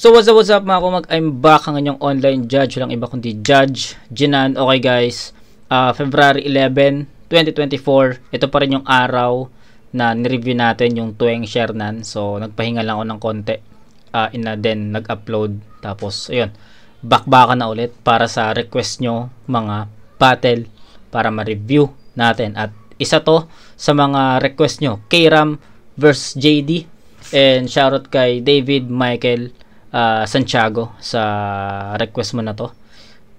So what's up mga kumag, I'm back ang inyong online judge, walang iba kundi Judge Jinan. Okay guys, February 11, 2024, ito pa rin yung araw na nireview natin yung Tuweng Shernan. So nagpahinga lang ako ng konti, then nag-upload, tapos ayun, back-baka na ulit para sa request nyo mga battle para ma-review natin. At isa to sa mga request nyo, K-Ram vs JD, and shoutout kay David Michael Santiago sa request mo na to.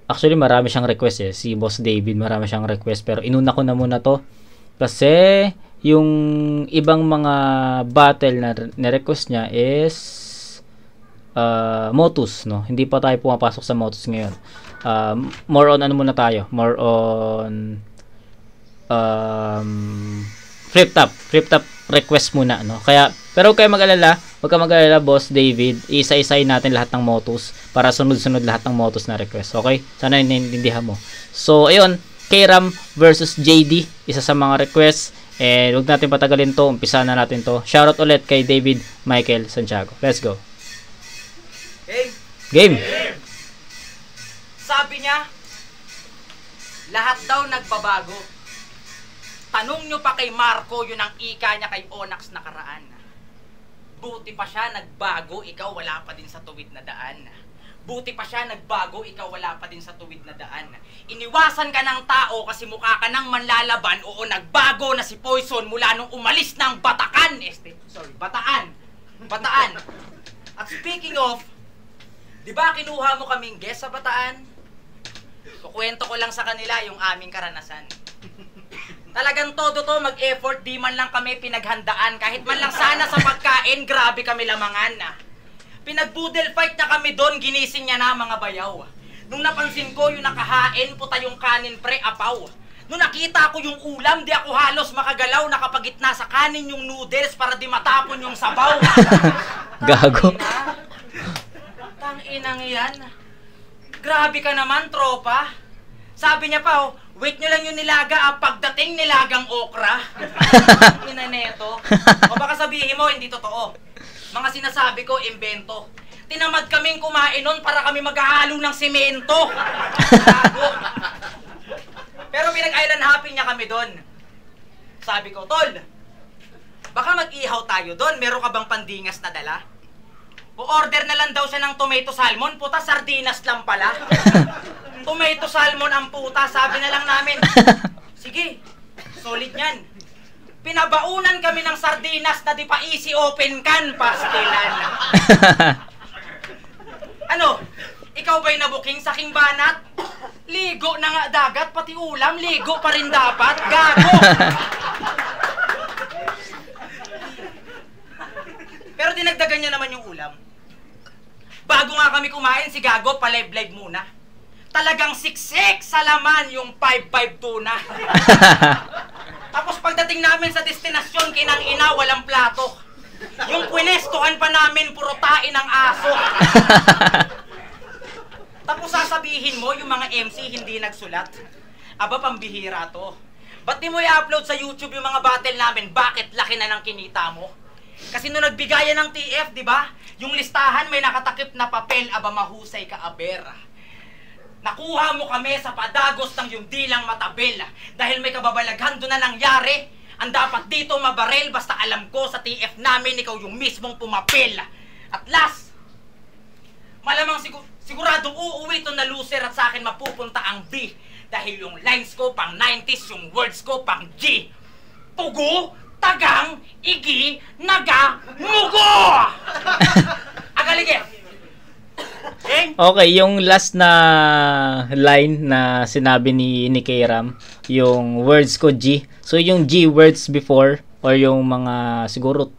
Actually marami siyang request si Boss David, marami siyang request, pero inuna ko na muna to kasi yung ibang mga battle na request niya is Motus, no? Hindi pa tayo pumapasok sa Motus ngayon. More on ano muna tayo, more on flip top request muna, no? Kaya pero huwag ka mag-alala Boss David, isa-isahin natin lahat ng Motus para sunod-sunod lahat ng Motus na request. Okay? Sana naiintindihan mo. So, ayun, K-Ram versus JD, isa sa mga request. And huwag natin patagalin to, umpisa na natin to. Shoutout ulit kay David Michael Santiago. Let's go. Game. Sabi niya, lahat daw nagbabago. Tanong nyo pa kay Marco, yun ang ika niya kay Onyx nakaraan. Buti pa siya nagbago, ikaw wala pa din sa tuwid na daan. Buti pa siya nagbago, ikaw wala pa din sa tuwid na daan. Iniwasan ka ng tao kasi mukha ka ng manlalaban. Oo, nagbago na si Poison mula nung umalis ng Batakan. Bataan. At speaking of, di ba kinuha mo kaming guest sa Bataan? Kukwento ko lang sa kanila yung aming karanasan. Talagang todo to, mag-effort, di man lang kami pinaghandaan. Kahit man lang sana sa pagkain, grabe kami lamangan na. Pinag-boodle fight na kami doon, ginising niya na mga bayaw. Nung napansin ko yung nakahain, puta yung kanin pre, apaw. Nung nakita ko yung ulam, di ako halos makagalaw, nakapagitna sa kanin yung noodles para di matapon yung sabaw. Gago. Tanginang yan. Grabe ka naman, tropa. Sabi niya pa, wait nyo lang yung nilaga, pagdating nilagang okra. Ina neto. O baka sabihin mo, hindi totoo. Mga sinasabi ko, imbento. Tinamad kaming kumain nun para kami maghahalo ng semento. Pero pinag-island hopping niya kami doon. Sabi ko, tol, baka mag-ihaw tayo doon. Meron ka bang pandingas na dala? O-order na lang daw siya ng tomato salmon. Puta, sardinas lang pala. Tomato salmon ang puta, sabi na lang namin. Sige, solid yan. Pinabaunan kami ng sardinas na di pa easy open can, pastilan. Ano, ikaw ba'y nabuking sa King Banat? Ligo na nga dagat, pati ulam, ligo pa rin dapat. Gago! Pero dinagdagan niya naman yung ulam. Bago nga kami kumain, si Gago, pa-live-live muna. Talagang siksik sa laman yung 5-5 tuna. Tapos pagdating namin sa destinasyon, kinang ina, walang plato. Yung pwinestuhan pa namin, puro tain ng aso. Tapos sasabihin mo, yung mga MC hindi nagsulat. Aba, pambihira to. Ba't di mo i-upload sa YouTube yung mga battle namin? Bakit laki na ng kinita mo? Kasi nung nagbigayan ng TF, di ba? Yung listahan may nakatakip na papel, aba mahusay ka aber. Nakuha mo kami sa padagos ng yung dilang matabel. Dahil may kababalaghan doon na nangyari. Ang dapat dito mabarel, basta alam ko sa TF namin, ikaw yung mismong pumapel. At last, malamang siguradong uuwi ito na loser at sa akin mapupunta ang B. Dahil yung lines ko pang 90s, yung words ko pang G. Pugo, tagang, igi, naga, mugo! Agalige! Okay, yung last na line na sinabi ni K-Ram, yung words ko G. So yung G words before, or yung mga siguro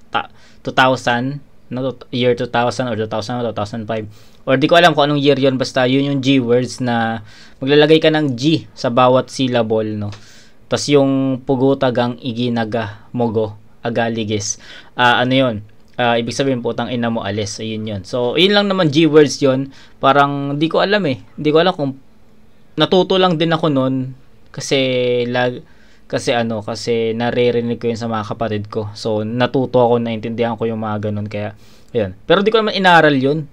2000, no, year 2000 or 2000 or 2005. Or di ko alam kung anong year yun, basta yun yung G words na maglalagay ka ng G sa bawat syllable, no. Tapos yung pugo, tagang, igi, naga, mogo, agaligis. Ano yun? Ibig sabihin, putang ina mo, alis. Ayun yun. So, yun lang naman, G-words yun. Parang, di ko alam eh. Di ko alam kung natuto lang din ako nun. Kasi naririnig ko yun sa mga kapatid ko. So, natuto ako, naintindihan ko yung mga ganun. Kaya, ayun. Pero di ko naman inaral yun.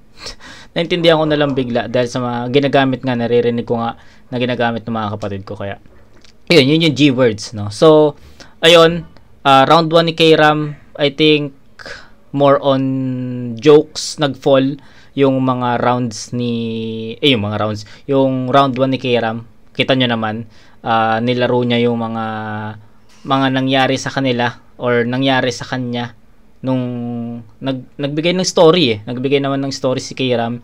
naintindihan ko na lang bigla dahil sa mga ginagamit nga, naririnig ko nga na ginagamit ng mga kapatid ko. Kaya, yun yung G-words, no? So, ayun, round 1 ni K-Ram, I think, more on jokes, nag-fall yung mga rounds yung round 1 ni K-Ram. Kita nyo naman, nilaro niya yung mga nangyari sa kanila or nangyari sa kanya nung nagbigay ng story nagbigay naman ng story si K-Ram,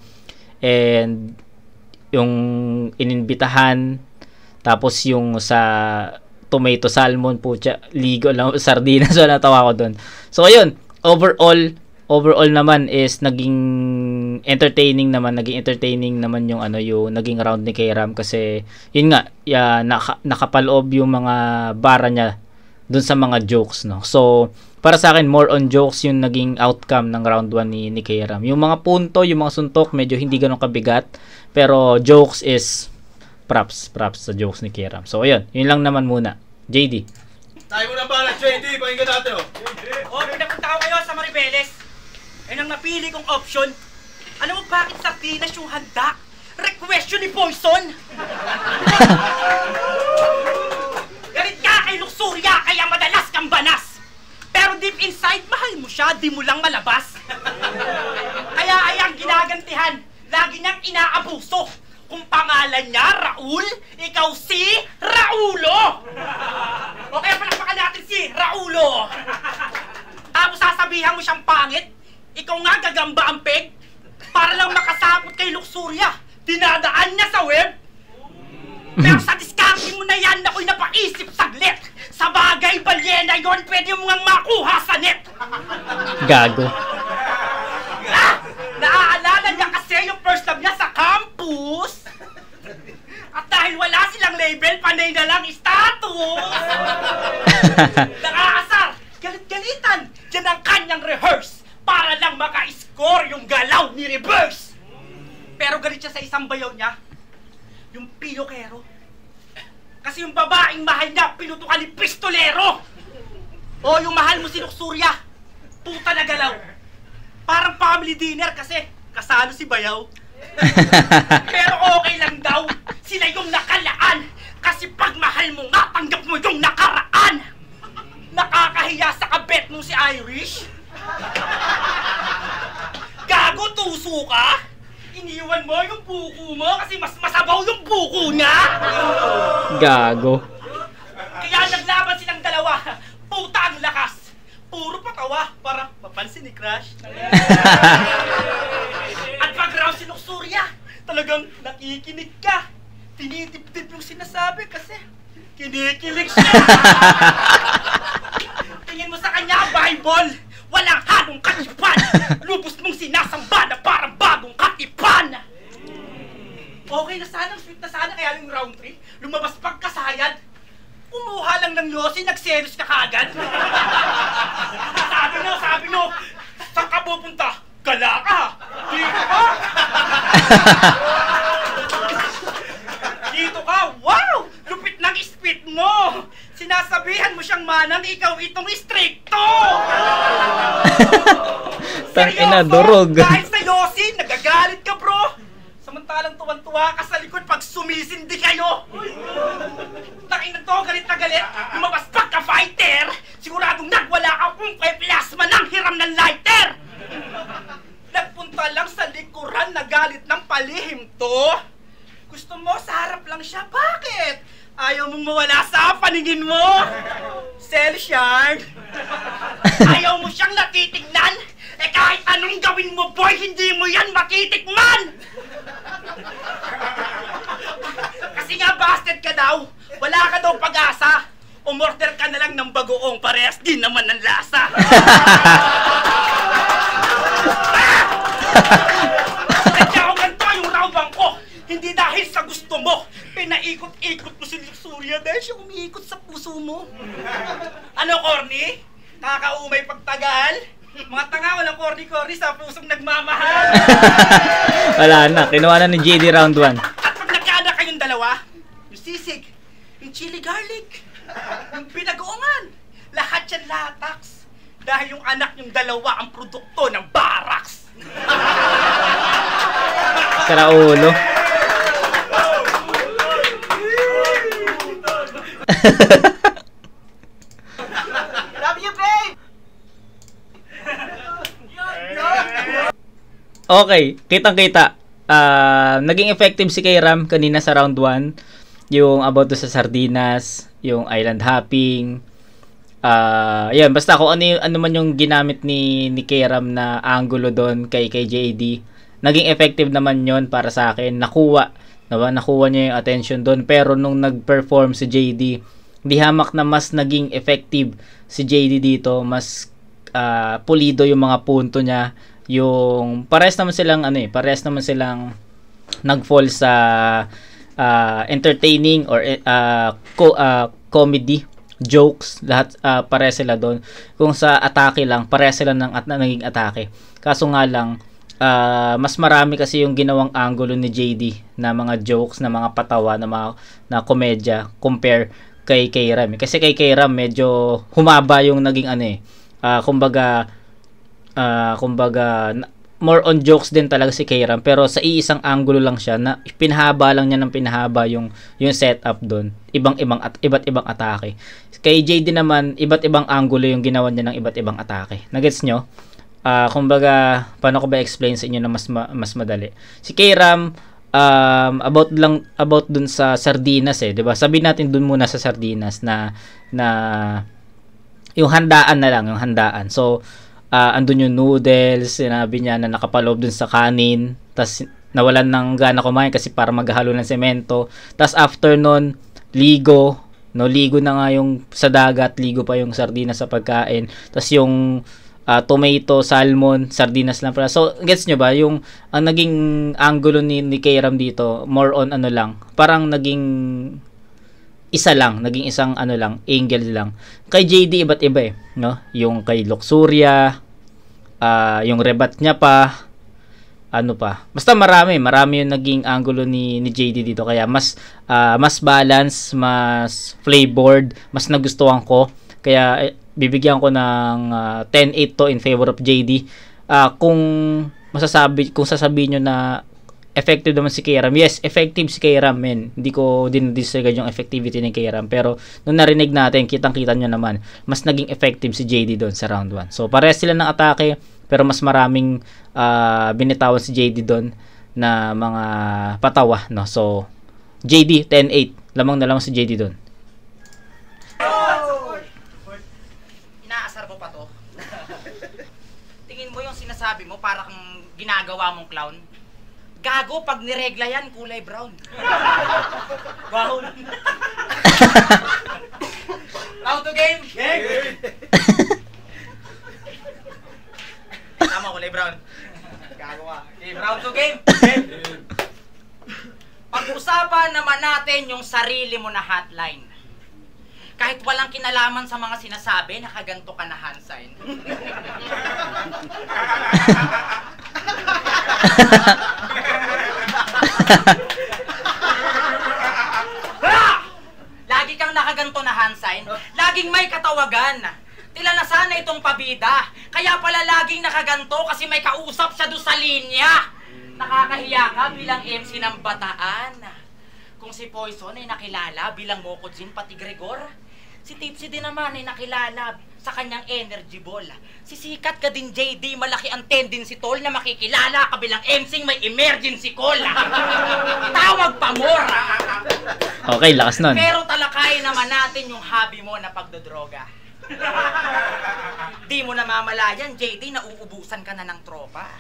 and yung ininbitahan, tapos yung sa tomato salmon po ligo lang sardinas, so natawa ko doon. So ayun, overall naman is naging entertaining naman yung yung naging round ni K-Ram, kasi yun nga, nakapaloob yung mga bara niya dun sa mga jokes, no. So para sa akin, more on jokes yung naging outcome ng round 1 ni K-Ram. Yung mga punto, yung mga suntok, medyo hindi ganun kabigat, pero jokes is props sa jokes ni K-Ram. So ayun, yun lang naman muna. JD. Tayo muna ba na JD, pakinggan natin Pinapunta ko kayo sa Maribeles. Ang napili kong option. Ano mo bakit sardinas yung handa? Request yun ni Poison. Galit ka kay Luxuria, kaya madalas kang banas. Pero deep inside, mahal mo siya, di mo lang malabas. Kaya ayang ginagantihan, lagi niyang inaabuso. Kung pangalan niya, Raul, ikaw si Raulo! Okay, palakpakan natin si Raulo! Tapos sasabihan mo siyang pangit, ikaw nga gagamba ang peg, para lang makasapot kay Luxuria. Dinadaan niya sa web. Pero sa diskarte mo na yan, ako'y napaisip saglit. Sa bagay, balyena yon, pwede mo ngang makuha sa net. Gago. Naaalala niya kasi yung first love niya sa campus. At dahil wala silang label, panay na lang status. Nakakasar, galit-galitan. Diyan ang kanyang rehearse para lang maka-score yung galaw ni Reverse. Pero galit siya sa isang bayaw niya, yung pilokero. Kasi yung babaeng mahal niya, pinutukan ni pistolero. O yung mahal mo si Luxuria, puta na galaw. Parang family dinner kasi kasalo si bayaw. Pero okay lang daw, sila yung nakalaan. Kasi pag mahal mo nga, tanggap mo yung nakaraan. Nakakahiya sa kabet mo si Irish. Gago, tuso ka? Iniwan mo yung buko mo kasi mas masabaw yung buko niya. Gago. Kaya naglaban silang dalawa. Puta ang lakas. Puro patawa para mapansin ni Crush. At pag raw si Luxuria, talagang nakikinig ka. Tinitip-tip yung sinasabi kasi kinikilig siya. Tingin mo sa kanya, Bible. Walang halong katipan. Lubos mong sinasamba na parang bagong katipan. Okay na sana, sweet na sana, kaya yung round 3, lumabas pagkasayad. Kumuha lang ng yosi, nagselos ka kagad. Sabi nyo, saan ka pupunta? Gala ka! Dito ka! Dito ka! Wow! Lupit ng spit mo! Sinasabihan mo siyang manang, ikaw itong istrikto! Tangina, durog. Dahil sa yosi, nagagalit ka, bro! Samantalang tuwan-tuwa ka sa likod pag sumisindi kayo! Tangina to, galit na galit! Lumabas pagka-fighter! Siguradong nagwala akong kay plasma ng hiram ng lighter! Nagpunta lang sa likuran na galit ng palihim to! Gusto mo, sa harap lang siya. Bakit? Ayaw mong mawala sa paningin mo? Celsiard! Ayaw mo siyang natitignan? Eh kahit anong gawin mo, boy, hindi mo yan matitikman! Kasi nga, busted ka daw. Wala ka daw pag-asa. Umorder ka na lang ng bagoong, parehas din naman ng lasa. Kaya ako ganito yung raubang ko. Hindi dahil sa gusto mo. Pinaikot-ikot mo si Luxuria dahil siya umiikot sa puso mo. Ano, corny? Kakaumay pagtagal? Mga tanga, walang corny-corny sa pusong nagmamahal. Wala na, kinuha na ni JD round 1. At pag nagkaanak kayong dalawa, yung sisig, yung chili garlic, yung pinagoongan, lahat yan latex. Dahil yung anak yung dalawa ang produkto ng barracks. Sara ulo. Love you, babe! Okay, kitang-kita. Naging effective si Kayram kanina sa round 1. Yung about do sa sardinas, yung island hopping. Yan, basta kung ano man yung ginamit ni Kayram na angulo doon kay JD. Naging effective naman yon para sa akin. Nakuha niya yung attention doon. Pero nung nag-perform si JD, di hamak na mas naging effective si JD dito. Mas pulido yung mga punto niya. Yung parehas naman silang nag-fall sa entertaining or comedy jokes, lahat parehas sila doon. Kung sa atake lang, parehas sila naging atake. Kaso nga lang mas marami kasi yung ginawang angulo ni JD na mga jokes, na mga patawa, na komedya compare kay Kayram. Kasi kay Kayram medyo humaba yung naging kumbaga more on jokes din talaga si Kayram, pero sa iisang angulo lang siya na pinahaba lang niya ng pinahaba yung setup doon. Iba't ibang atake. Kay JD naman, iba't ibang angulo yung ginawa niya ng iba't ibang atake. Nagets nyo? Kumbaga, paano ko ba explain sa inyo na mas madali? Si Kayram, about dun sa sardinas 'di ba? Sabihin natin dun muna sa sardinas na yung handaan na lang, yung handaan. So, andun yung noodles, sinabi niya na nakapaloob dun sa kanin, tas nawalan ng gana kumain kasi para maghalo ng semento. Tas after nun, ligo na nga yung sa dagat, ligo pa yung sardinas sa pagkain. Tas yung tomato, salmon, sardinas lang pala. So, gets nyo ba? Yung ang naging angulo ni Kayram dito, more on parang naging naging isang angle lang. Kay JD iba't iba no? Yung kay Luxuria, yung rebat niya pa, basta marami yung naging angulo ni JD dito, kaya mas balance, mas flavored, mas nagustuhan ko, kaya bibigyan ko ng 10-8 to in favor of JD. Kung sasabihin nyo na effective naman si Kayram, yes, effective si Kayram, hindi ko din disregard yung effectivity ni Kayram, pero nung narinig natin, kitang-kita nyo naman, mas naging effective si JD doon sa round 1. So parehas sila ng atake, pero mas maraming binitawan si JD doon na mga patawa, no? So JD 10-8, lamang na lang si JD doon. Inaasar mo pa to? Tingin mo yung sinasabi mo para kang ginagawa mong clown? Gago, pag niregla yan, kulay brown. Wow. Round to game? Game! Tama, kulay brown. Gago ka. Game, round to game? Game! Pag-usapan naman natin yung sarili mo na hotline. Kahit walang kinalaman sa mga sinasabi, nakaganto ka na hand sign. Lagi kang nakaganto na hand sign, laging may katawagan. Tila na sana itong pabida, kaya pala laging nakaganto kasi may kausap siya doon sa linya. Nakakahiya ka bilang MC ng Bataan. Kung si Poison ay nakilala bilang Mokodzin pati Gregor, si Tipsy din naman ay nakilala sa kanyang energy ball. Sisikat ka din, JD, malaki ang tendency tol na makikilala ka bilang MC may emergency call. Tawag pa more. Okay, lakas nun. Pero talakayin naman natin yung hobby mo na pagdodroga. Di mo namamalayan, JD, na uubusan ka na ng tropa.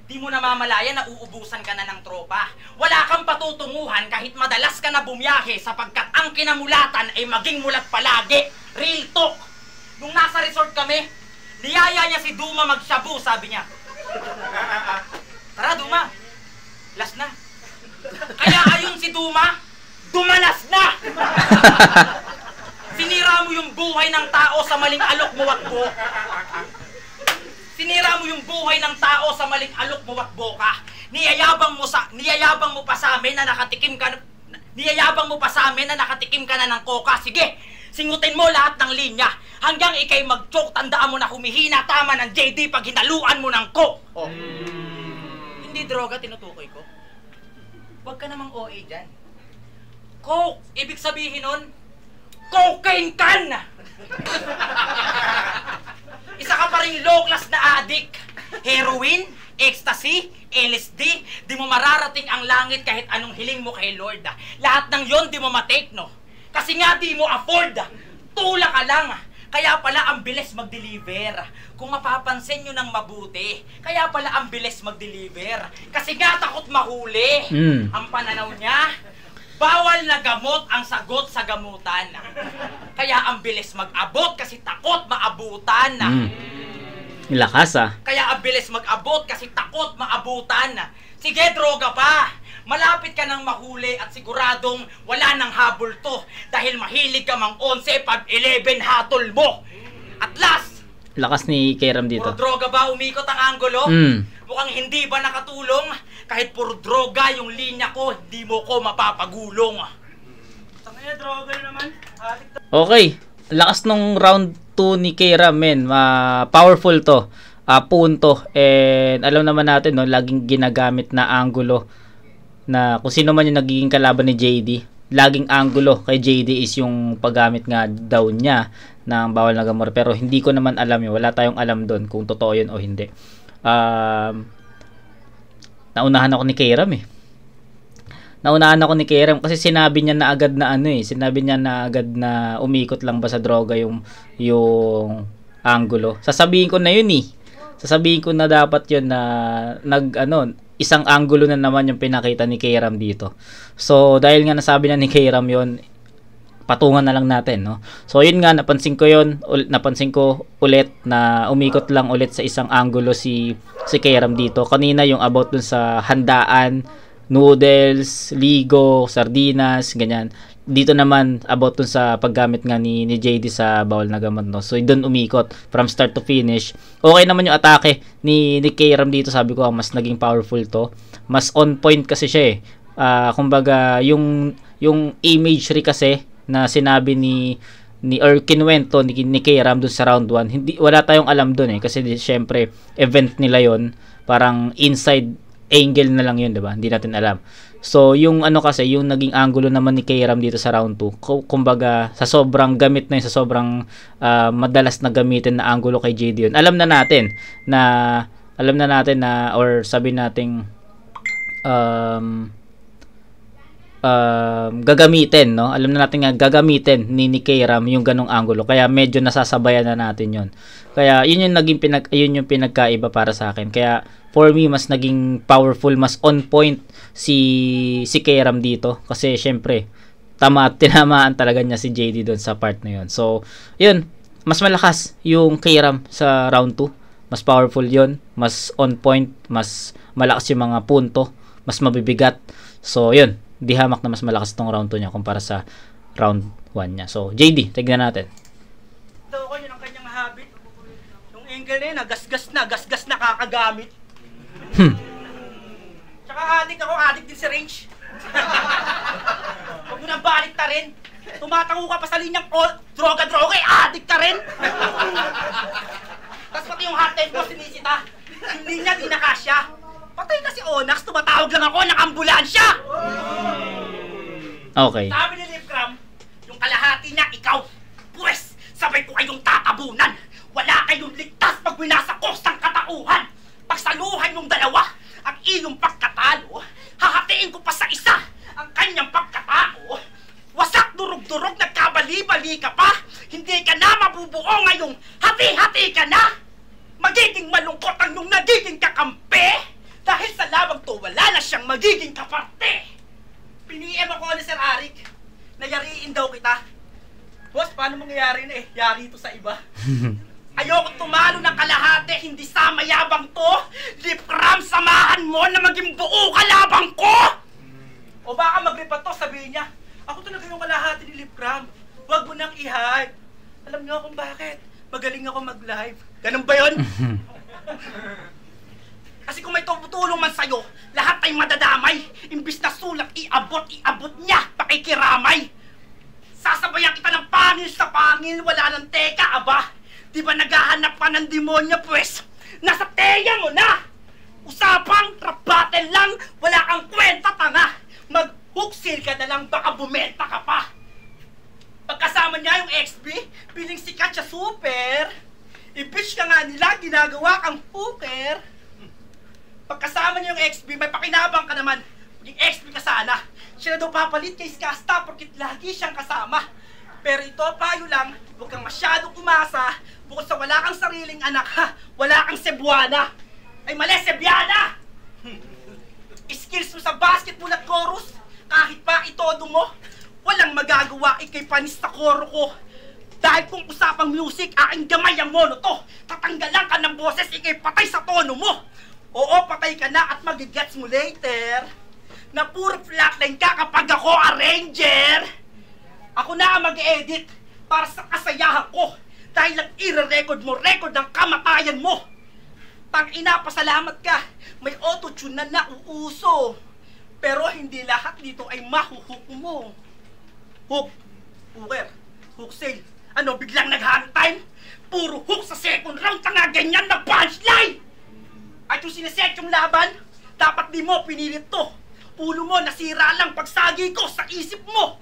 Di mo namamalayan na uubusan ka na ng tropa. Wala kang patutunguhan kahit madalas ka na bumiyahe sapagkat ang kinamulatan ay maging mulat palagi. Real talk. Nung nasa resort kami, niyaya niya si Duma magshabu, sabi niya. Tara, Duma. Last na. Kaya ayon si Duma, dumalas na. Sinira mo yung buhay ng tao sa maling alok mo wakbo. Sinira mo yung buhay ng tao sa maling alok mo wakbo ka. Niyayabang mo pa sa amin na nakatikim ka na ng coca. Sige, singutin mo lahat ng linya. Hanggang ikay mag-choke, tandaan mo na humihina tama ng JD pag hinaluan mo ng coke. Oh. hindi droga tinutukoy ko. Huwag ka namang OA dyan. Coke! Ibig sabihin nun, cocaine can! Isa ka pa rin low-class na addict. Heroin, ecstasy, LSD, di mo mararating ang langit kahit anong hiling mo kay Lord. Lahat ng yon di mo matake, no? Kasi nga di mo afford. Tula ka lang. Kaya pala ang bilis mag-deliver. Kung mapapansin nyo ng mabuti, kaya pala ang bilis mag-deliver. Kasi nga takot mahuli. Ang pananaw niya, bawal na gamot ang sagot sa gamutan. Kaya ang bilis mag-abot kasi takot maabutan. Lakas Kaya ang bilis mag-abot kasi takot maabutan. Sige, droga pa. Malapit ka nang mahuli at siguradong wala nang habol to. Dahil mahilig ka mang 11 pag 11 hatol mo. At last, lakas ni Kairam dito. Puro droga ba umikot ang anggulo? Mukhang hindi ba nakatulong? Kahit puro droga yung linya ko, hindi mo ko mapapagulong. Tangina, droga na naman. Okay, lakas nung round 2 ni Kairam, men. Powerful to. Punto. And alam naman natin, no, laging ginagamit na anggulo na kung sino man yung nagiging kalaban ni JD, laging anggulo kay JD is yung paggamit nga daw niya ng bawal na gamot. Pero hindi ko naman alam yun. Wala tayong alam doon kung totoo yun o hindi. Naunahan ako ni Kairam Naunahan ako ni Kairam kasi sinabi niya na agad na sinabi niya na agad na umikot lang ba sa droga yung anggulo. Sasabihin ko na yun Sasabihin ko na dapat yun na isang anggulo na naman yung pinakita ni Kairam dito. So dahil nga nasabi na ni Kairam yun, patungan na lang natin, no? So yun nga, napansin ko ulit na umikot lang ulit sa isang anggulo si Kairam dito. Kanina yung about dun sa handaan, noodles, ligo, sardinas, ganyan. Dito naman about dun sa paggamit nga ni JD sa bawal na gamot, no? So doon umikot from start to finish. Okay naman yung atake ni Kairam dito, sabi ko mas naging powerful to. Mas on point kasi siya kumbaga yung imagery kasi na sinabi or kinuwento ni Kairam dun sa round 1. Wala tayong alam dun kasi syempre event nila yon, parang inside angle na lang yun, diba? Hindi natin alam. So, yung kasi, yung naging angulo naman ni Kairam dito sa round 2, kumbaga, sa sobrang gamit na yun, sa sobrang madalas na gamitin na angulo kay JD yun, alam na natin na, or sabi nating, gagamitin, no? Alam na natin nga gagamitin ni Kairam yung ganong angulo. Kaya medyo nasasabayan na natin yun. Kaya yun yung pinagkaiba para sa akin. Kaya for me, mas naging powerful, mas on point si Kairam dito. Kasi syempre, tinamaan talaga niya si JD doon sa part na yun. So, yun, mas malakas yung Kairam sa round 2. Mas powerful yun. Mas on point, mas malakas yung mga punto. Mas mabibigat. So, yun. Di hamak na mas malakas tong round 2 niya kumpara sa round 1 niya. So, JD, tignan natin. Ito ko yun ang kanyang habit. Yung angle na yun, gasgas na kakagamit. Tsaka addict din si range. Huwag mo nang balik ta rin. Tumatango ka pa sa linyang droga, addict ka rin. Tapos pati yung hotline ko sinisita. Yung linya di nakasya. Patay kasi Onax, tumatawag lang ako ng ambulansya! Okay. Sabi ni Livgram, yung kalahati niya, ikaw. Pwes, sabay ko kayong tatabunan. Wala kayong ligtas pag winasakos ng katauhan. Pagsaluhan yung dalawa, ang iyong pagkatalo, hahatiin ko pa sa isa ang kanyang pagkatao. Wasak durog-durog, nagkabali-bali ka pa. Hindi ka na mabubuo ngayong hati-hati ka na. Magiging malungkot ang nung nagiging kakampi. Dahil sa labang to, wala na siyang magiging kaparte. Piniem ako ni Sir Arik. Nayariin daw kita. Boss, paano mangyayari na Yari ito sa iba. Ayoko tumalo ng kalahati, hindi sa mayabang to. Livgram, samahan mo na maging buo kalabang ko. O baka magripat to, sabihin niya, ako talaga yung kalahati ni Livgram. Huwag mo nang i-hype. Alam niyo kung bakit. Magaling ako mag-live. Ganun ba yun? Kasi kung may tumutulong man sa'yo, lahat ay madadamay. Imbis na sulat, iabot niya, pakikiramay. Sasabayan kita ng pangil sa pangil, wala nang teka, aba. Di ba naghahanap pa ng demonya, pues? Nasa teya mo na! Usapang rap battle battle lang, wala kang kwenta, tanga. Mag-hook sale ka na lang, baka bumenta ka pa. Pagkasama niya yung XB, piling sikat siya super. I-bitch ka nga nila, ginagawa kang hooker. Pagkasama niya yung XB, may pakinabang ka naman. Yung XB ka sana. Siya na daw papalit kay Skasta porkit lagi siyang kasama. Pero ito, payo lang, huwag kang masyadong umasa. Bukod sa wala kang sariling anak, ha? Wala kang Cebuana. Ay mali, Cebiana! Skills mo sa basketball at chorus, kahit pa itodo mo, walang magagawa ikay panis sa koro ko. Dahil kung usapang music, aking gamay ang mono to. Tatanggalan ka ng boses, ikay patay sa tono mo. Oo, patay ka na at magigets mo later. Na puro flatline ka kapag ako arranger. Ako na ang mag-edit para sa kasayahan ko. Dahil lang i-record mo, record ng kamatayan mo. Tang-ina, pasalamat ka. May auto-tune na nauuso. Pero hindi lahat dito ay mahuhook mo. Hook, hooker, hook sale. Ano, biglang nag-hang time? Puro hook sa second round, tanga ganyan na punchline! At yung sineset yung laban, dapat di mo pinilit to. Ulo mo nasira lang pagsagi ko sa isip mo.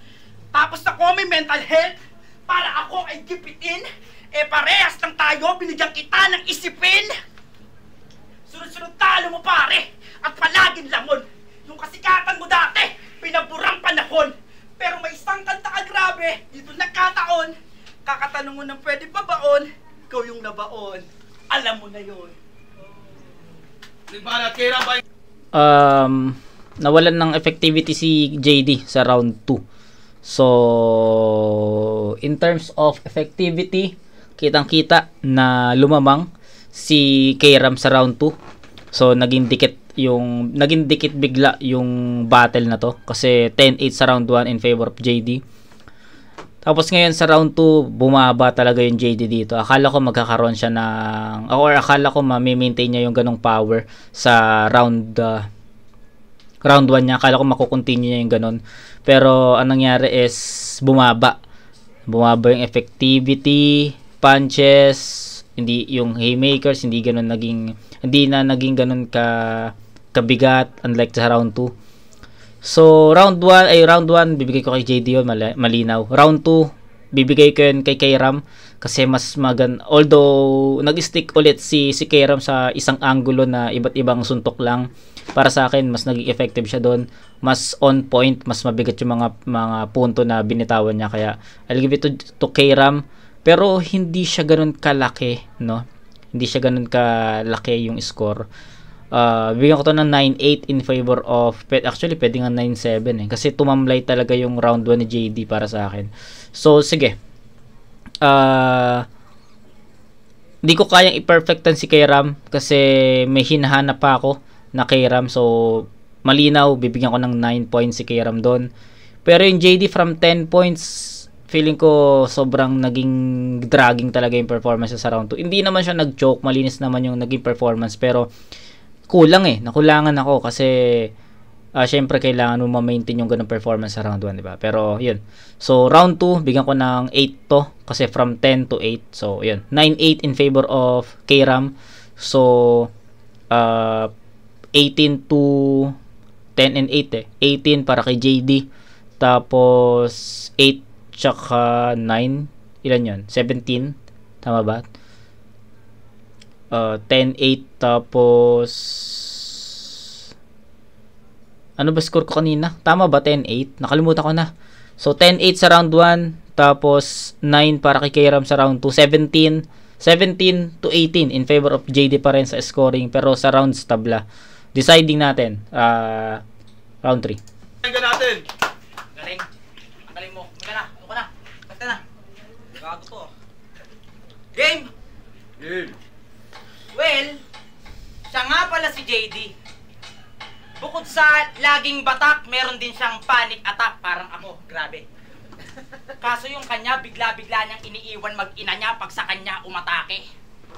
Tapos ako may mental health, para ako ay gipitin. Eh parehas lang tayo, binigyan kita ng isipin. Sunod-sunod talo mo pare, at palaging lamon. Yung kasikatan mo dati, pinaburang panahon. Pero may isang kanta ka grabe, dito nagkataon. Kakatanong mo ng pwede pa baon, ikaw yung nabaon. Alam mo na yun. Nawalan ng effectivity si JD sa round 2. So, in terms of effectivity, kitang-kita na lumamang si K-Ram sa round 2. So, naging dikit bigla yung battle na to kasi 10-8 sa round 1 in favor of JD. Tapos ngayon sa round 2, bumaba talaga yung JD dito. Akala ko magkakaroon siya ng akala ko ma-maintain niya yung ganong power sa round 1 niya. Akala ko makukontinue niya yung ganon. Pero anong nangyari is bumaba yung effectivity, punches, hindi yung haymakers, hindi na naging ganun kabigat unlike sa round 2. So round 1 bibigay ko kay JD yun, malinaw. Round 2 bibigay ko yun kay K-Ram kasi mas although nag-stick ulit si K-Ram sa isang angulo na iba't ibang suntok lang, para sa akin mas naging effective siya doon, mas on point, mas mabigat yung mga punto na binitawan niya, kaya I'll give it to K-Ram. Pero hindi siya ganun kalaki, no? Hindi siya ganun kalaki yung score. Bigyan ko to ng 9-8 in favor of, actually pwede nga 9-7 eh, kasi tumamlay talaga yung round 1 ni JD para sa akin. So sige, di ko kayang i-perfectan si K-Ram kasi may hinahanap pa ako na K-Ram. So malinaw, bibigyan ko ng 9 points si K-Ram doon. Pero yung JD from 10 points, feeling ko sobrang naging dragging talaga yung performance sa round 2. Hindi naman siya nag-choke, malinis naman yung naging performance, pero kulang nakulangan ako kasi syempre kailangan mo ma-maintain yung ganung performance sa round 1, di ba? Pero yun. So round 2 bigyan ko ng 8 to kasi from 10 to 8. So yun, 9-8 in favor of K-Ram. So 18 to 10 and 8 18 para kay JD. Tapos 8 tsaka 9. Ilan yun? 17. Tama ba? 10-8 tapos ano ba score ko kanina? Tama ba 10-8? Nakalimutan ko na. So 10-8 sa round 1 tapos 9 para kay K-Ram sa round 2. 17 to 18 in favor of JD pa rin sa scoring, pero sa rounds tabla. Deciding natin round 3. Tingnan natin. Galing. Ang galing mo. Mika na. Ano ka na? Basta na. Gago to. Game! Well, siya nga pala si JD. Bukod sa laging batak, meron din siyang panic attack, parang ako. Grabe. Kaso yung kanya, bigla-bigla niyang iniiwan mag-ina niya pag sa kanya umatake.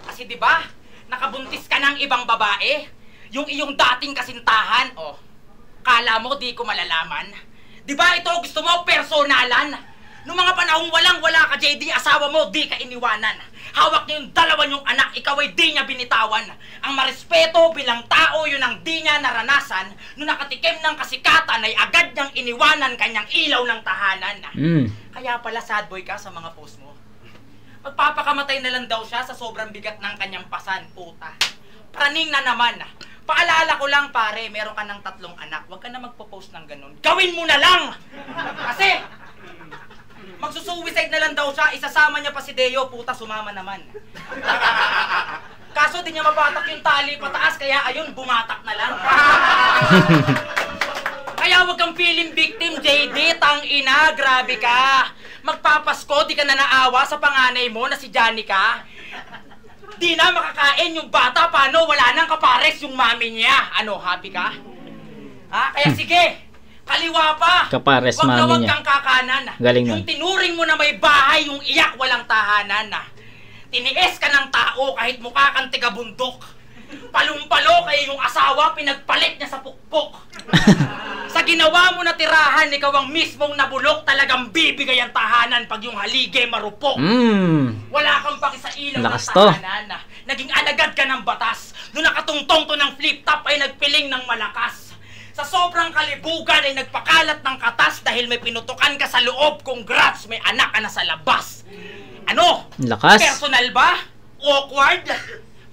Kasi 'di ba, nakabuntis ka ng ibang babae, yung iyong dating kasintahan. Oh, kala mo di ko malalaman? 'Di ba ito gusto mo personalan? Noong mga panahong walang-wala ka, JD, asawa mo, di ka iniwanan. Hawak niya yung dalawa niyong anak, ikaw ay di niya binitawan. Ang marespeto bilang tao, yun ang di niya naranasan. Nung nakatikim ng kasikatan, ay agad niyang iniwanan kanyang ilaw ng tahanan. Kaya pala sad boy ka sa mga post mo. Magpapakamatay na lang daw siya sa sobrang bigat ng kanyang pasan, puta. Praning na naman. Paalala ko lang, pare, meron ka ng 3 anak. Huwag ka na magpo-post ng ganun. Gawin mo na lang! Kasi, magsusuicide na lang daw siya, isasama niya pa si Deo, puta, sumama naman. Kaso di niya mapatak yung tali pataas, kaya ayun, bumatak na lang. Kaya huwag kang feeling victim, JD, tangina, grabe ka. Magpapasko, di ka na naawa sa panganay mo na si Janica. Di na makakain yung bata, paano wala nang kapares yung mami niya. Ano, happy ka? Ha? Kaya sige, kaliwa pa. Kapares mami niya. Wag kang kakanan. Galing yung nun. tinuring mo na may bahay, yung iyak walang tahanan. Tiniis ka ng tao kahit mukha kang tiga-bundok. Palumpalo kaya yung asawa, pinagpalit niya sa pukpok. Sa ginawa mo na tirahan, ikaw ang mismong nabulok, talagang bibigay ang tahanan pag yung halige marupok. Wala kang paki sa ilaw Lakas ng tahanan. Naging alagad ka ng batas. Noong nakatungtong to ng flip-top ay nagpiling ng malakas. Sa sobrang kalibugan ay nagpakalat ng katas dahil may pinutukan ka sa loob. Congrats, may anak ka na sa labas. Ano? Lakas. Personal ba? Awkward?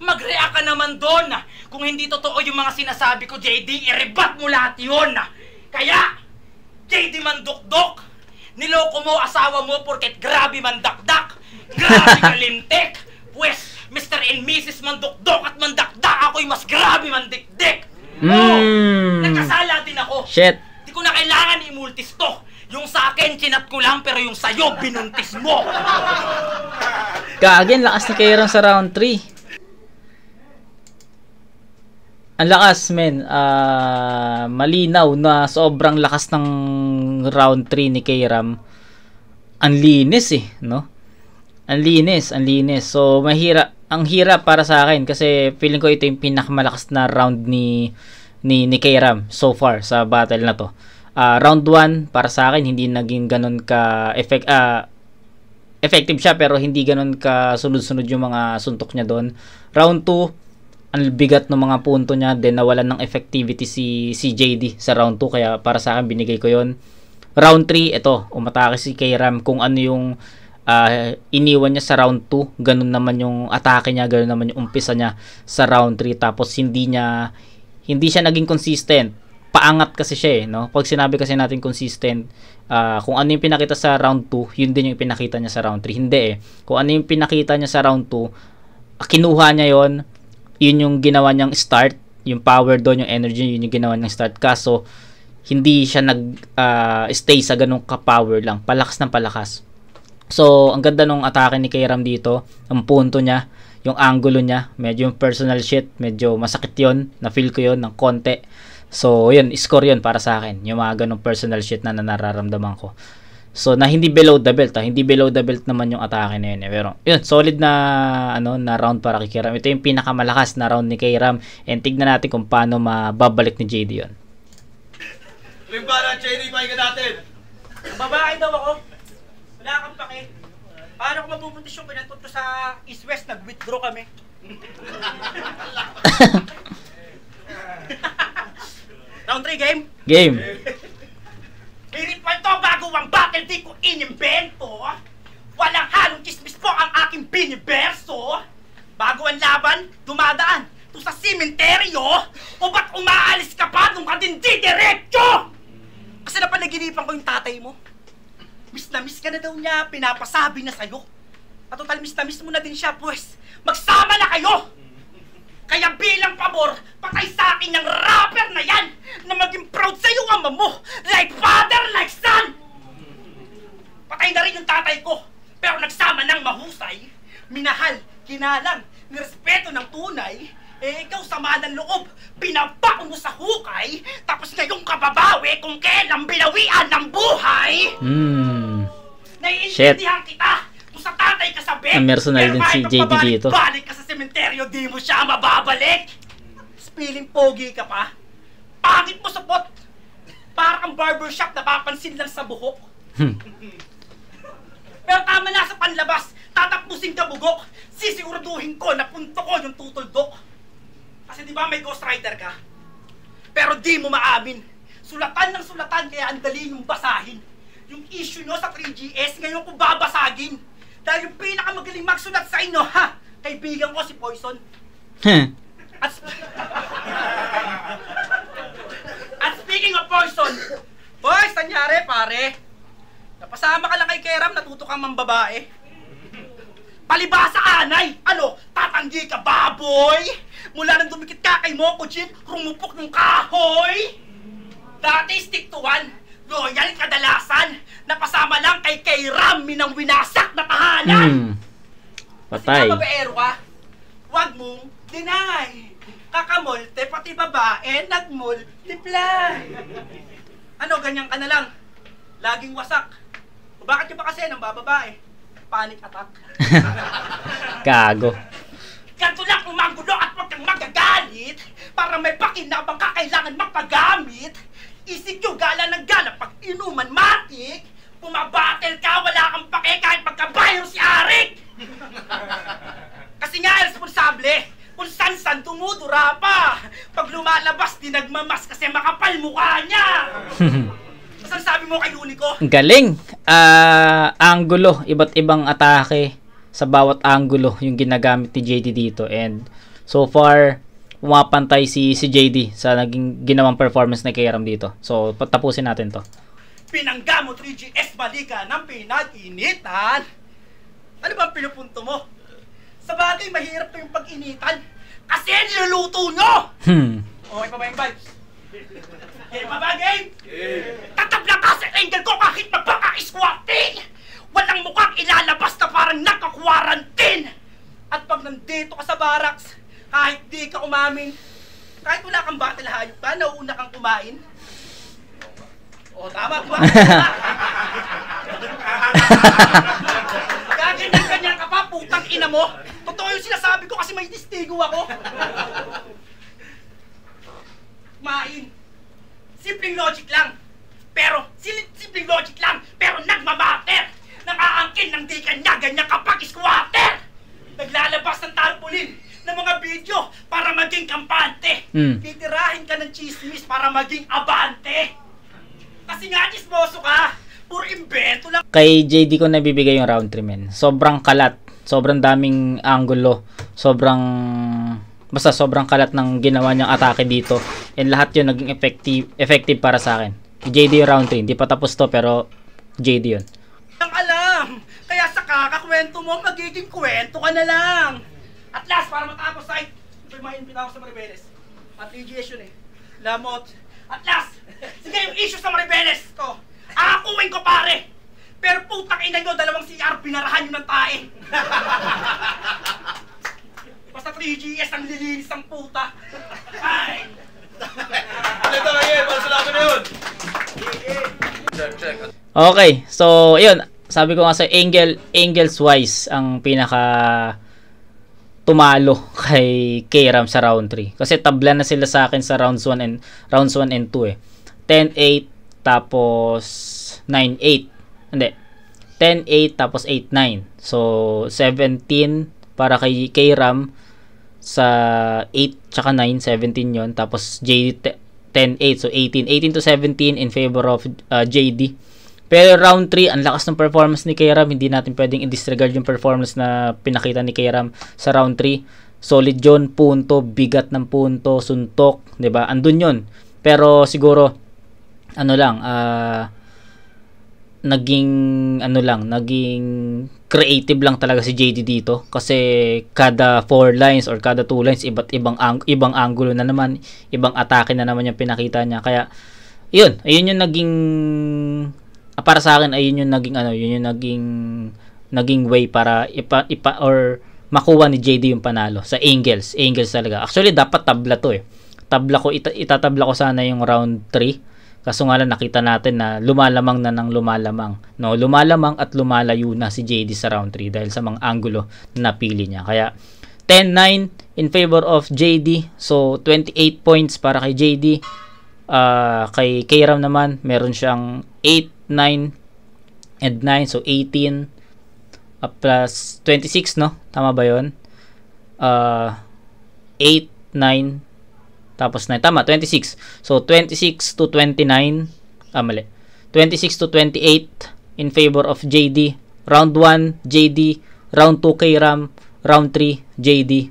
Mag-react ka naman doon. Kung hindi totoo yung mga sinasabi ko, JD, i-rebat mo lahat yun. Kaya, JD Mandukdok, niloko mo asawa mo porket grabe mandakdak, grabe kalintik. Pues, Mr. and Mrs. Mandukdok at mandakdak, ako'y mas grabe mandikdik. Nagkasala din ako. Shit. Di ko na kailangan i-multis to. Yung sa akin, chinat ko lang, pero yung sa'yo, binuntis mo. Again, lakas ni Kairam sa round 3. Ang lakas, men. Malinaw na sobrang lakas ng round 3 ni Kairam. Ang linis eh, no? Ang linis. So, ang hirap para sa akin kasi feeling ko ito yung pinakamalakas na round ni Kairam so far sa battle na to. Round 1 para sa akin hindi naging ganun ka effective siya pero hindi ganun ka sunod-sunod yung mga suntok niya doon. Round 2 ang bigat ng mga punto niya, then nawalan ng effectivity si JD sa round 2 kaya para sa akin binigay ko yon. Round 3 ito, umatake si Kairam kung ano yung iniwan niya sa round 2, ganun naman yung atake niya, ganun naman yung umpisa niya sa round 3 tapos hindi siya naging consistent. Paangat kasi siya eh, no? Pag sinabi kasi natin consistent, kung ano yung pinakita sa round 2, yun din yung pinakita niya sa round 3. Hindi eh. Kung ano yung pinakita niya sa round 2, kinuha niya yon. Yun yung ginawa niyang start, yung power doon, yung energy, yun yung ginawa niyang start. Kaso, hindi siya stay sa ganung ka-power lang. Palakas ng palakas. So, ang ganda nung atake ni Kairam dito. Ang punto niya, yung angulo niya, medyo yung personal shit, medyo masakit yon. Na-feel ko yon ng konti. So, yun, score yun para sa akin. Yung mga ganung personal shit na nararamdaman ko. So, na hindi below the belt. Hindi below the belt naman yung atake na yun. Pero, yun, solid na, na round para kay Kairam. Ito yung pinakamalakas na round ni Kairam. And tignan natin kung paano mababalik ni JD yun. Ring para, JD, pakinggan natin. Babae daw ako. Wala kang pake. Paano ko mabubuntis yung pinatut ko sa East-West? Nag-withdraw kami. Round 3 game? Game. Hirit pa ito bago ang battle, di ko inimbento. Walang halong chismis po ang aking biniberso. Bago ang laban, dumadaan to sa simenteryo. O ba't umaalis ka pa nung ka din diretso? Kasi napanaginipan ko yung tatay mo. Miss na miss ka na daw niya, pinapasabi na sa'yo. At total miss na miss mo na din siya, pues. Magsama na kayo! Kaya bilang pabor, patay sa akin ng rapper na yan na maging proud sa'yo ang ama mo, like father, like son! Patay na rin yung tatay ko, pero nagsama ng mahusay, minahal, kinalang, nirespeto ng tunay, ikaw sama ng loob, pinabak mo sa hukay, tapos ngayong kababawi kung kailan binawian ng buhay! Naiintindihan kita! Kung sa tatay ka sa bed, ang personal din si JD dito. Balik ka sa sementeryo, di mo siya mababalik. Feeling pogi ka pa. Pangit mo sa pot. Para kang barbershop na papansin lang sa buhok. Pero tama na sa panlabas, tatapusin ka bugok. Sisiguraduhin ko na punto ko yung tutuldok. Kasi di ba may ghostwriter ka? Pero di mo maamin. Sulatan ng sulatan kaya ang dali yung basahin. Yung issue nyo sa 3GS ngayon ko babasagin. Dahil yung pinakamagaling magsulat sa inyo, ha? Kaibigan ko si Poison. At speaking of Poison, boys, nangyari pare? Napasama ka lang kay Keram, natuto kang mambabae. Palibasa anay! Ano? Tatanggi ka baboy? Mula nang dumikit ka kay Moko Jin, rumupok ng kahoy! Dati stick to one, loyal kadalasan, napasama lang kay Keram, minang winasak na tahanan! Patay. Kasi babaero ka, huwag mong deny. Kakamolte, pati babae, nagmultiply. Ano, ganyan ka na lang? Laging wasak. O bakit yung ba kasi nang bababae? Panic attack. Gago. Ganto lang umanggulo at huwag kang magagalit para may pakinabang ka kailangan magpagamit. Isip yung gala ng gala pag inuman matik. Pumabatel ka, wala kang pake kahit magkabayo si Arik. Kasi nga responsable, kung san-san tumudura pa. Pag lumalabas, di nagmamas kasi makapal mukha niya. Saan sabi mo kay Unico? Galing. Angulo, iba't ibang atake sa bawat angulo yung ginagamit ni JD dito. And so far, pumapantay si JD sa naging ginawang performance na Keram dito. So, tapusin natin to. Pinangga mo 3GS balika ng pinag-initan. Ano ba ang pinupunto mo? Sa bagay, mahirap to yung pag-initan. Kasi niluluto nyo! Okay pa ba yung vibes? Okay pa ba, game? Tatabla ka sa angle ko kahit magpaka-squatting! Walang mukhang ilalabas na parang naka-quarantine! At pag nandito ka sa barracks, kahit di ka umamin, kahit wala kang battle hayop ka, nauuna kang kumain. O, tama ba? Gaganyan-ganyan ka pa, putang ina mo. Totoo yung sinasabi ko kasi may testigo ako. Kumain. Simpleng logic lang. Simpleng logic lang, pero nagmamater. Nakaangkin ng di kanya ganyan kapag squatter. Naglalabas ng tarpaulin ng mga video para maging kampante. Titirahin ka ng chismis para maging abante. Kasi nga chismoso ka, puro invento lang. Kay JD ko nabibigay yung round 3, men. Sobrang kalat, sobrang daming angulo, basta sobrang kalat ng ginawa niyang atake dito. And lahat yun naging effective para sa akin. JD yung round 3, hindi pa tapos to pero JD yun. Ang alam, kaya sa kakakwento mo, magiging kwento ka na lang. At last, para matapos ay, ito yung mga inbitaw sa Maribeles. At ligiation eh. Lamot. At last, sige yung issue sa Maribeles ko. Akakuin ko pare. Pero putang ina nyo, dalawang CR, pinarahan nyo ng tae. Basta 3GS ang lilinis ang puta. Ay! Ito kayo, para sa laban na yun. Check. Okay, so yun, sabi ko nga sa Angels wise ang pinaka tumalo kay Keram sa round 3. Kasi tabla na sila sa akin sa rounds 1 and 2 eh. 10-8 tapos 9-8. Hindi. 10-8 tapos 8-9. So 17 para kay Keram sa 8 tsaka 9, 17 yon. Tapos JD 10-8, so 18 to 17 in favor of JD. Pero round 3, ang lakas ng performance ni Keram, hindi natin pwedeng i-disregard yung performance na pinakita ni Keram sa round 3. Solid yun, punto, bigat ng punto, suntok, 'di ba? Andun yun. Pero siguro naging creative lang talaga si JD dito kasi kada 4 lines or kada 2 lines iba't ibang angulo na naman, ibang atake na naman yung pinakita niya. Kaya ayun yung naging para sa akin, ayun yung naging way para or makuha ni JD yung panalo sa Angels talaga. Actually dapat tabla to eh. Itatabla ko sana yung round 3. Kaso nga lang nakita natin na lumalamang at lumalayo na si JD sa round 3 dahil sa mga angulo na napili niya. Kaya 10-9 in favor of JD. So 28 points para kay JD. Kay Keram naman meron siyang 8, 9 and 9, so 18. plus 26, no? Tama ba yun? 8, 9, tapos 9. Tama, 26. So, 26 to 29. Mali. 26 to 28 in favor of JD. Round 1, JD. Round 2, K-Ram. Round 3, JD.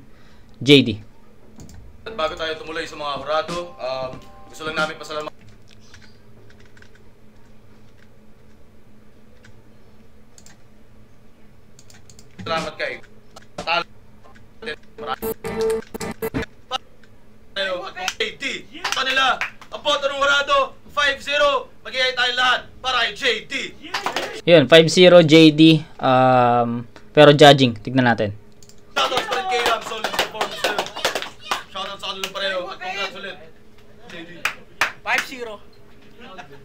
JD. At bago tayo tumuloy sa mga hurado, gusto lang namin pasalamat. Salamat kay Tayo at JD. Kanila, ang boto ng hurado, 5-0. Mag-iay tayo lahat para kay JD. Yun, 5-0 JD. Pero judging, tignan natin. Shoutouts pa rin kay Ram, solid performance sa'yo. Shoutouts sa kanilang pareho at congrats ulit. JD. 5-0.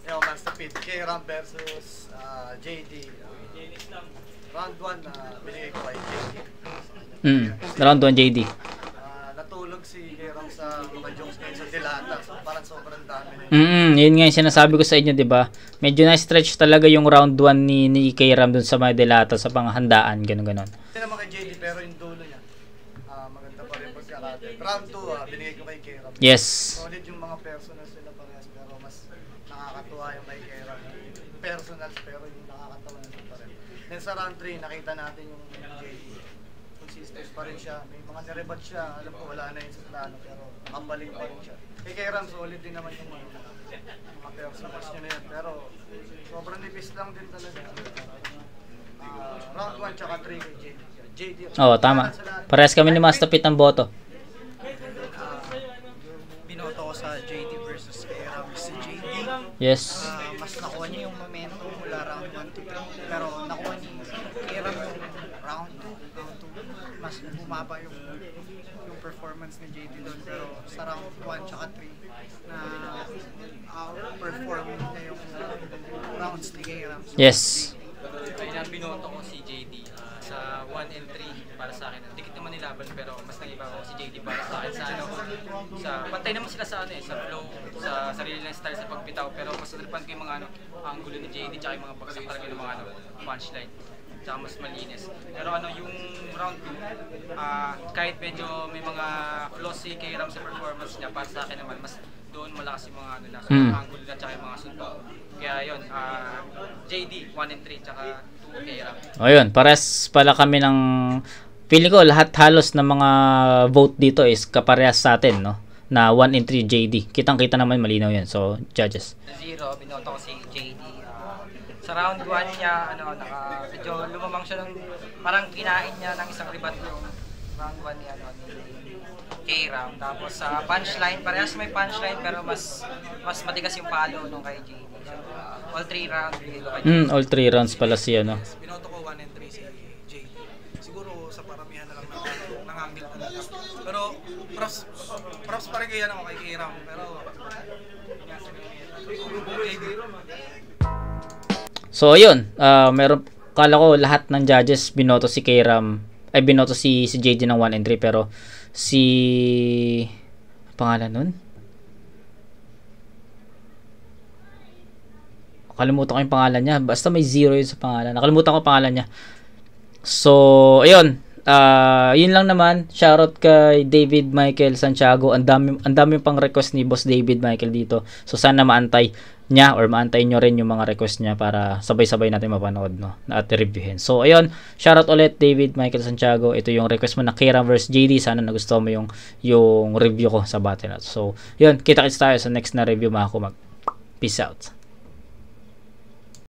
Yo, Master Pete, K-Ram versus JD. Round 1, binigay ko kay JD. Round 1 JD. Natulog si K-Ram sa mga jokes ngayon sa Dilata. So, parang sobrang dami na Yun nga yung sinasabi ko sa inyo, di ba? Medyo na-stretch talaga yung round 1 ni K-Ram dun sa mga delata, sa panghandaan, gano'n. Hindi naman kay JD, pero yung dulo niya, maganda pa rin po siya kate. Round 2, binigay ko kay K-Ram. Yes. Solid yung mga personals sila parehas, pero mas nakakatuwa yung kay K-Ram. Personals, pero yung nakakatawa na pa rin. Then sa round 3, nakita natin yung JD. Consistent pa rin siya. May mga nirebat siya. Alam ko wala na yun sa plano, pero nakabalik pa rin siya. Kay K-Ram, solid din naman yung mga personals niya na yun. Pero sobrang nipis lang din talaga. Round 1 tsaka 3 kay JD. JD. Oo, tama. Parehas kami ni Master Pete ng boto. Binoto ko sa JD versus K-Ram. Si JD, Yes. mas nakuha niya yung momentum mula round 1 to 3. Pero nakuha ni K-Ram yung round 2. Mas bumaba yung performance ni JD doon. Pero sa round 1 tsaka 3 na outperform niya yung rounds ni K-Ram. So, Yes. Kaya binoto ko si JD sa 1 and 3 para sa akin. Dikit naman nilaban pero mas nangiba ko si JD para sa akin sa pantay naman sila sa sa flow, sa sarili ng style sa pagbitaw, pero mas natalipan ko yung mga angulo ni JD tsaka yung mga bagsak talaga ng mga punchline. Tsaka mas malinis. Pero yung round 2, kahit medyo may mga flaws si K-Ram sa performance niya, para sa akin naman mas doon malakas yung mga angulo na tsaka yung mga suntok. Kaya yun, JD 1 and 3 tsaka 2 K-Ram. O yun, pares pala kami ng, feeling ko lahat halos ng mga vote dito is kaparehas sa atin, no? Na 1 and 3 JD. Kitang-kita naman, malinaw yan. So, judges. 0, binoto ko si JD. Sa round 1 niya, medyo lumamang siya ng, parang kinain niya ng isang ribat yung round 1 niya, K-Ram. Tapos sa punchline, parehas may punchline pero mas matigas yung palo nung kay JD. So, all 3 rounds binigay ko kay JD. All 3 rounds pala siya, no? Binoto ko 1 and 3 si JD. Siguro sa paramihan na lang ng angle talaga. Pero props pa rin kaya ako kay K-Ram. Pero JD. So, ayun. Kala ko lahat ng judges binoto si K-Ram. Ay, binoto si JD ng 1 and 3. Pero, pangalan nun? Nakalimutan ko yung pangalan niya. Basta may 0 yun sa pangalan. Nakalimutan ko pangalan niya. So, ayun. Yun lang naman. Shoutout kay David Michael Santiago. Ang dami pang request ni Boss David Michael dito. So, sana maantay niya or maantay nyo rin yung mga request niya para sabay-sabay natin mapanood, no? At reviewin. So, ayun. Shoutout ulit David Michael Santiago. Ito yung request mo na K-Ram vs JD. Sana nagustuhan mo yung review ko sa battle. So, yun. Kita-kits tayo sa next na review, mga kumag. Peace out.